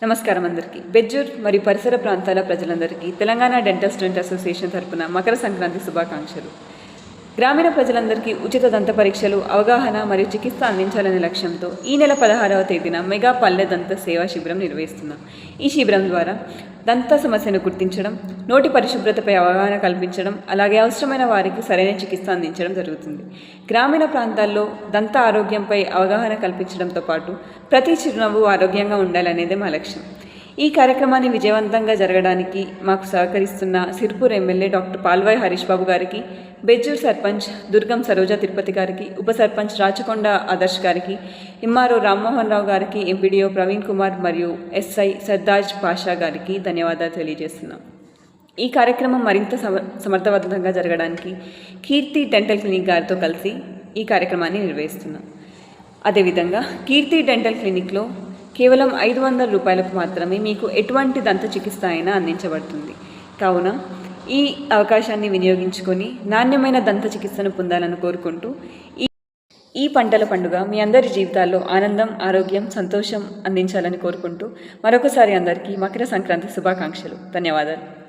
నమస్కారం అందరికీ. బెజ్జూర్ మరియు పరిసర ప్రాంతాల ప్రజలందరికీ తెలంగాణ డెంటల్ స్టూడెంట్ అసోసియేషన్ తరపున మకర సంక్రాంతి శుభాకాంక్షలు. గ్రామీణ ప్రజలందరికీ ఉచిత దంత పరీక్షలు, అవగాహన మరియు చికిత్స అందించాలనే లక్ష్యంతో ఈ నెల 16వ తేదీన మెగా పల్లె దంత సేవా శిబిరం నిర్వహిస్తున్నాం. ఈ శిబిరం ద్వారా దంత సమస్యను గుర్తించడం, నోటి పరిశుభ్రతపై అవగాహన కల్పించడం, అలాగే అవసరమైన వారికి సరైన చికిత్స అందించడం జరుగుతుంది. గ్రామీణ ప్రాంతాల్లో దంత ఆరోగ్యంపై అవగాహన కల్పించడంతో పాటు ప్రతి చిరునవ్వు ఆరోగ్యంగా ఉండాలనేదే మా లక్ష్యం. ఈ కార్యక్రమాన్ని విజయవంతంగా జరగడానికి మాకు సహకరిస్తున్న సిర్పూర్ ఎమ్మెల్యే డాక్టర్ పాల్వాయి హరీష్ బాబు గారికి, బెజ్జూర్ సర్పంచ్ దుర్గం సరోజ తిరుపతి గారికి, ఉప సర్పంచ్ రాచకొండ ఆదర్శ్ గారికి, ఎంఆర్ఓ రామ్మోహన్ రావు గారికి, ఎంపీడీఓ ప్రవీణ్ కుమార్ మరియు ఎస్ఐ సర్దాజ్ పాషా గారికి ధన్యవాదాలు తెలియజేస్తున్నాం. ఈ కార్యక్రమం మరింత సమర్థవంతంగా జరగడానికి కీర్తి డెంటల్ క్లినిక్ గారితో కలిసి ఈ కార్యక్రమాన్ని నిర్వహిస్తున్నాం. అదేవిధంగా కీర్తి డెంటల్ క్లినిక్లో కేవలం 500 రూపాయలకు మాత్రమే మీకు ఎటువంటి దంత చికిత్స అయినా అందించబడుతుంది. కావున ఈ అవకాశాన్ని వినియోగించుకొని నాణ్యమైన దంత చికిత్సను పొందాలని కోరుకుంటూ ఈ పంటల పండుగ మీ అందరి జీవితాల్లో ఆనందం, ఆరోగ్యం, సంతోషం అందించాలని కోరుకుంటూ మరొకసారి అందరికీ మకర సంక్రాంతి శుభాకాంక్షలు. ధన్యవాదాలు.